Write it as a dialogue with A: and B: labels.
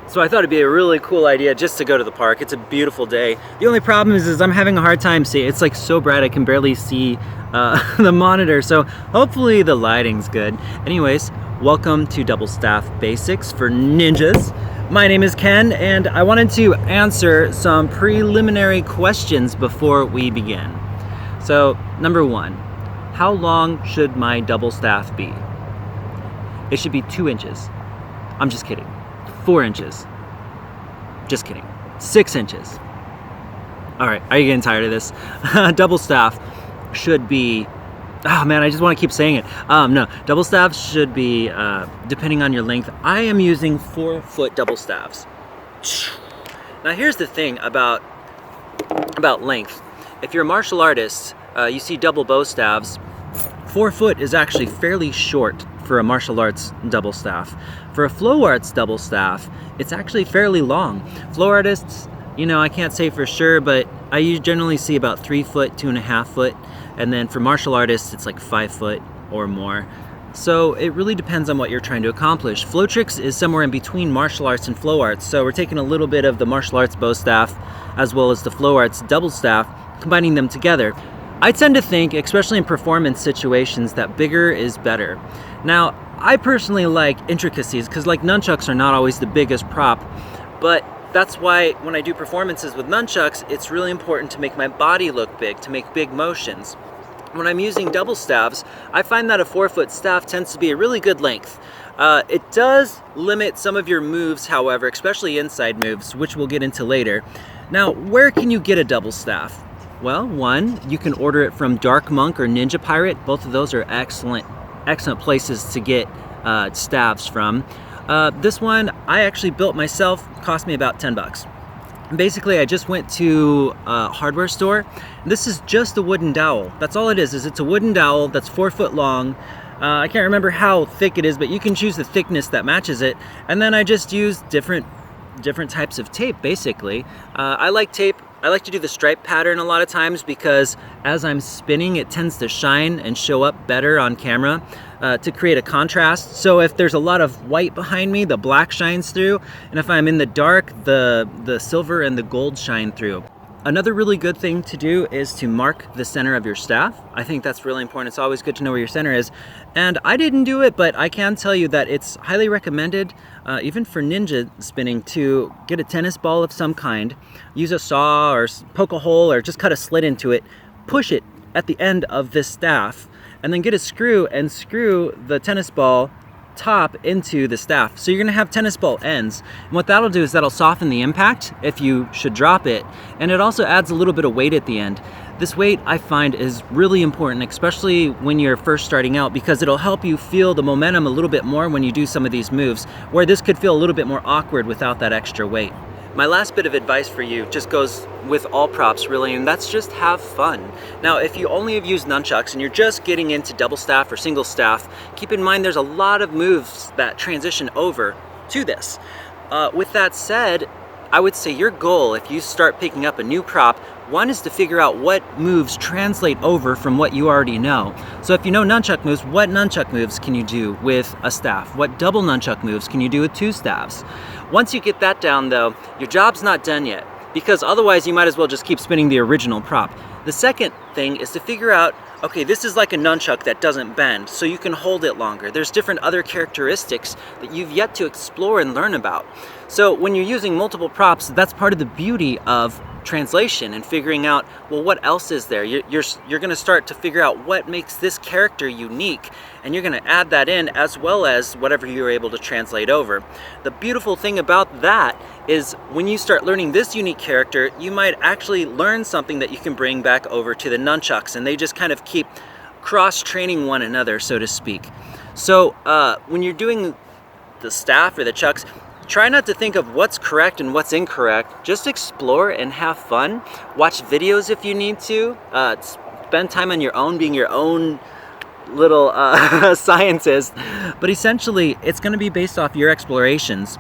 A: So I thought it'd be a really cool idea just to go to the park. It's a beautiful day. The only problem is I'm having a hard time seeing. It's like so bright I can barely see the monitor. So hopefully the lighting's good. Anyways, welcome to Double Staff Basics for Ninjas. My name is Ken, and I wanted to answer some preliminary questions before we begin. So number one, how long should my double staff be? It should be 2 inches. I'm just kidding. 4 inches. Just kidding. 6 inches. All right, are you getting tired of this? Double staff should be, oh man, I just want to keep saying it. No, double staff should be, depending on your length. I am using 4-foot double staffs. Now here's the thing about length. If you're a martial artist, you see double bow staffs. 4 foot is actually fairly short for a martial arts double staff. For a flow arts double staff, it's actually fairly long. Flow artists, I can't say for sure, but I generally see about 3 foot, 2.5 foot. And then for martial artists, it's like 5 foot or more. So it really depends on what you're trying to accomplish. Flow tricks is somewhere in between martial arts and flow arts. So we're taking a little bit of the martial arts bow staff as well as the flow arts double staff, combining them together. I tend to think, especially in performance situations, that bigger is better. Now, I personally like intricacies because like nunchucks are not always the biggest prop, but that's why when I do performances with nunchucks, it's really important to make my body look big, to make big motions. When I'm using double staffs, I find that a 4-foot staff tends to be a really good length. It does limit some of your moves, however, especially inside moves, which we'll get into later. Now, where can you get a double staff? Well, one, you can order it from Dark Monk or Ninja Pirate. Both of those are excellent places to get staffs from. This one I actually built myself, cost me about 10 bucks. Basically, I just went to a hardware store. This is just a wooden dowel. That's all it is it's a wooden dowel that's 4 foot long. I can't remember how thick it is, but you can choose the thickness that matches it. And then I just used different types of tape, basically. I like tape. I like to do the stripe pattern a lot of times because as I'm spinning, it tends to shine and show up better on camera to create a contrast. So if there's a lot of white behind me, the black shines through. And if I'm in the dark, the silver and the gold shine through. Another really good thing to do is to mark the center of your staff. I think that's really important. It's always good to know where your center is. And I didn't do it, but I can tell you that it's highly recommended, even for ninja spinning, to get a tennis ball of some kind, use a saw or poke a hole or just cut a slit into it, push it at the end of this staff, and then get a screw and screw the tennis ball top into the staff. So you're gonna have tennis ball ends. And what that'll do is that'll soften the impact if you should drop it. And it also adds a little bit of weight at the end. This weight I find is really important, especially when you're first starting out, because it'll help you feel the momentum a little bit more when you do some of these moves, where this could feel a little bit more awkward without that extra weight. My last bit of advice for you just goes with all props really, and that's just have fun. Now, if you only have used nunchucks and you're just getting into double staff or single staff, keep in mind there's a lot of moves that transition over to this. With that said, I would say your goal, if you start picking up a new prop, one is to figure out what moves translate over from what you already know. So if you know nunchuck moves, what nunchuck moves can you do with a staff? What double nunchuck moves can you do with 2 staffs? Once you get that down though, your job's not done yet, because otherwise you might as well just keep spinning the original prop. The second thing is to figure out, okay, this is like a nunchuck that doesn't bend, so you can hold it longer. There's different other characteristics that you've yet to explore and learn about. So when you're using multiple props, that's part of the beauty of translation and figuring out, well, what else is there? You're going to start to figure out what makes this character unique, and you're going to add that in as well as whatever you're able to translate over. The beautiful thing about that is when you start learning this unique character, you might actually learn something that you can bring back over to the nunchucks, and they just kind of keep cross-training one another, so to speak. So when you're doing the staff or the chucks, try not to think of what's correct and what's incorrect. Just explore and have fun. Watch videos if you need to. Spend time on your own, being your own little scientist. But essentially, it's going to be based off your explorations.